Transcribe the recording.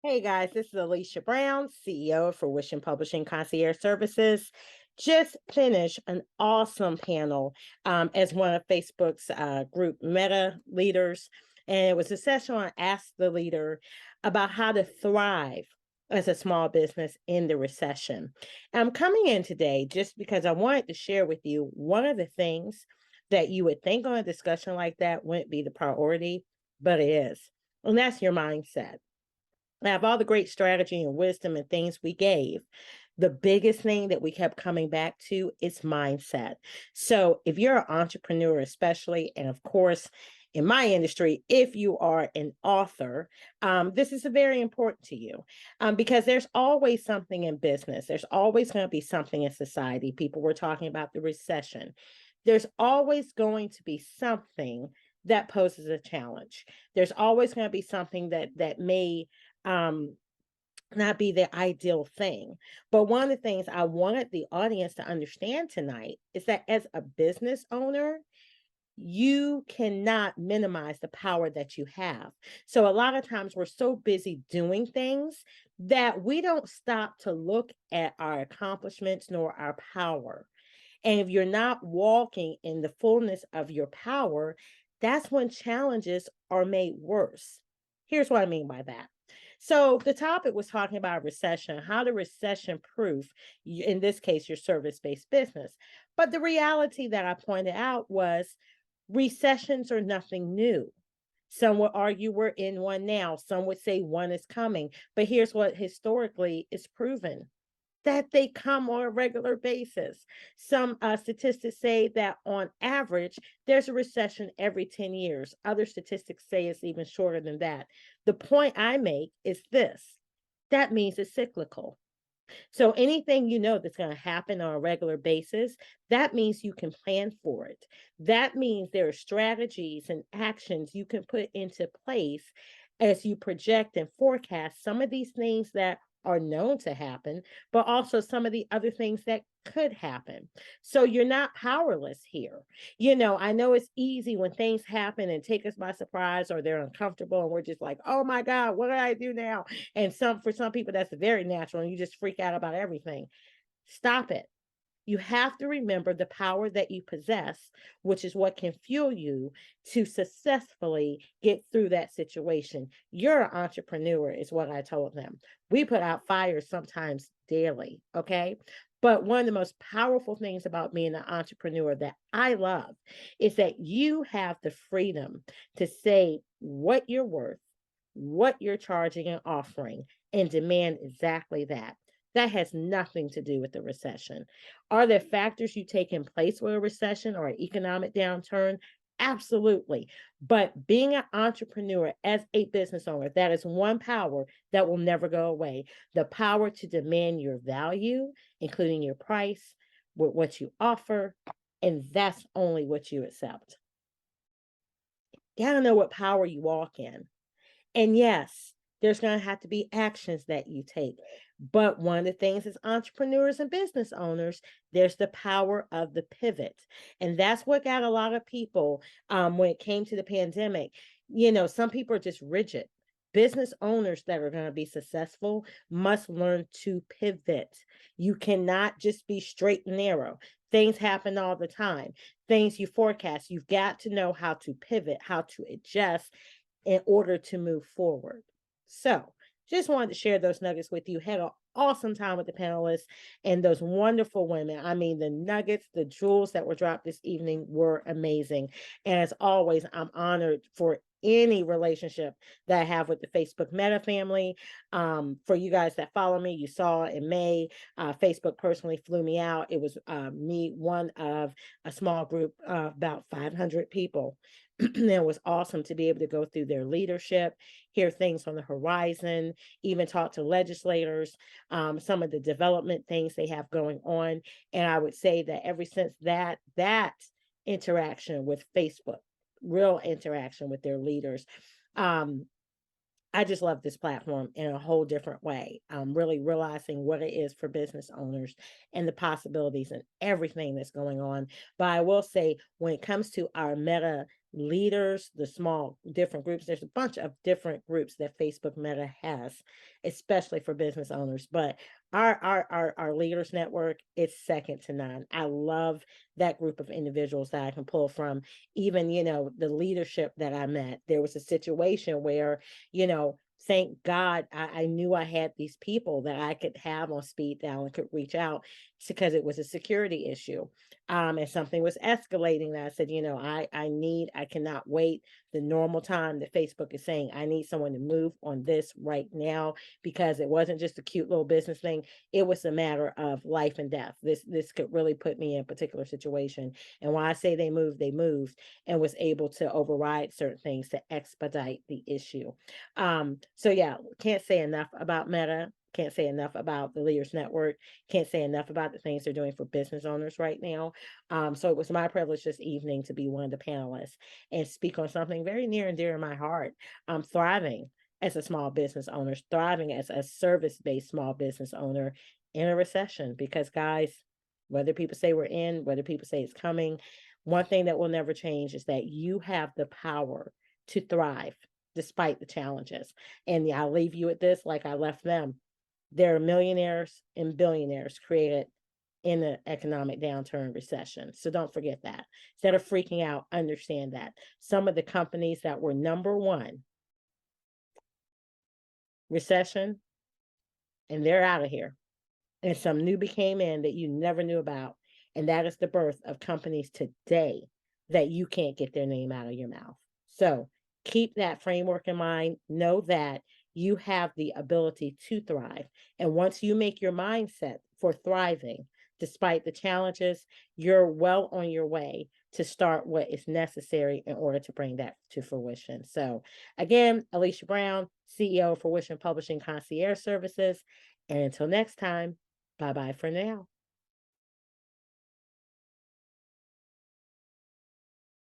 Hey guys, this is Alicia Brown, CEO of Fruition Publishing Concierge Services. Just finished an awesome panel as one of Facebook's group meta leaders. And it was a session on Ask the Leader about how to thrive as a small business in the recession. I'm coming in today just because I wanted to share with you one of the things that you would think on a discussion like that wouldn't be the priority, but it is. And that's your mindset. Out of all the great strategy and wisdom and things we gave, the biggest thing that we kept coming back to is mindset. So if you're an entrepreneur, especially, and of course, in my industry, if you are an author, this is very important to you because there's always something in business. There's always going to be something in society. People were talking about the recession. There's always going to be something that poses a challenge. There's always going to be something that may um, not be the ideal thing. But one of the things I wanted the audience to understand tonight is that as a business owner, you cannot minimize the power that you have. So a lot of times we're so busy doing things that we don't stop to look at our accomplishments nor our power. And if you're not walking in the fullness of your power, that's when challenges are made worse. Here's what I mean by that. So the topic was talking about recession, how to recession proof, in this case, your service-based business. But the reality that I pointed out was recessions are nothing new. Some would argue we're in one now. Some would say one is coming. But here's what historically is proven that they come on a regular basis. Some statistics say that on average, there's a recession every 10 years. Other statistics say it's even shorter than that. The point I make is this: that means it's cyclical. So anything you know that's going to happen on a regular basis, that means you can plan for it. That means there are strategies and actions you can put into place as you project and forecast some of these things that are known to happen, but also some of the other things that could happen. So you're not powerless here. I know it's easy when things happen and take us by surprise or they're uncomfortable and we're just like, oh my God, what do I do now? And for some people, that's very natural and you just freak out about everything. Stop it. You have to remember the power that you possess, which is what can fuel you to successfully get through that situation. You're an entrepreneur, is what I told them. We put out fires sometimes daily, okay? But one of the most powerful things about being an entrepreneur that I love is that you have the freedom to say what you're worth, what you're charging and offering, and demand exactly that. That has nothing to do with the recession. Are there factors you take in place with a recession or an economic downturn? Absolutely. But being an entrepreneur as a business owner, that is one power that will never go away. The power to demand your value, including your price, with what you offer, and that's only what you accept. You gotta know what power you walk in. And yes, there's going to have to be actions that you take. But one of the things as entrepreneurs and business owners, there's the power of the pivot. And that's what got a lot of people when it came to the pandemic. Some people are just rigid. Business owners that are going to be successful must learn to pivot. You cannot just be straight and narrow. Things happen all the time. Things you forecast. You've got to know how to pivot, how to adjust, in order to move forward. So just wanted to share those nuggets with you. Had an awesome time with the panelists and those wonderful women. I mean, the nuggets, the jewels that were dropped this evening were amazing. And as always, I'm honored for any relationship that I have with the Facebook Meta family. For you guys that follow me, you saw in May, Facebook personally flew me out. It was me, one of a small group of about 500 people. It was awesome to be able to go through their leadership, hear things on the horizon, even talk to legislators, some of the development things they have going on. And I would say that ever since that interaction with Facebook, real interaction with their leaders, um, I just love this platform in a whole different way. I'm really realizing what it is for business owners and the possibilities and everything that's going on. But I will say, when it comes to our meta leaders, the small different groups. There's a bunch of different groups that Facebook Meta has, especially for business owners. But our leaders network is second to none. I love that group of individuals that I can pull from. Even, the leadership that I met. There was a situation where, thank God I knew I had these people that I could have on speed dial and could reach out because it was a security issue. And something was escalating that I said, I cannot wait the normal time that Facebook is saying, I need someone to move on this right now, because it wasn't just a cute little business thing. It was a matter of life and death. This could really put me in a particular situation. And when I say they moved and was able to override certain things to expedite the issue. So yeah, can't say enough about Meta. Can't say enough about the Leaders Network. Can't say enough about the things they're doing for business owners right now. So it was my privilege this evening to be one of the panelists and speak on something very near and dear to my heart. Thriving as a small business owner, thriving as a service-based small business owner in a recession. Because guys, whether people say we're in, whether people say it's coming, one thing that will never change is that you have the power to thrive despite the challenges. And I'll leave you with this like I left them. There are millionaires and billionaires created in an economic downturn recession. So don't forget that. Instead of freaking out, understand that. Some of the companies that were number one recession, and they're out of here. And some new became in that you never knew about. And that is the birth of companies today that you can't get their name out of your mouth. So keep that framework in mind. Know that you have the ability to thrive. And once you make your mindset for thriving, despite the challenges, you're well on your way to start what is necessary in order to bring that to fruition. So again, Alicia Brown, CEO for Fruition Publishing Concierge Services. And until next time, bye-bye for now.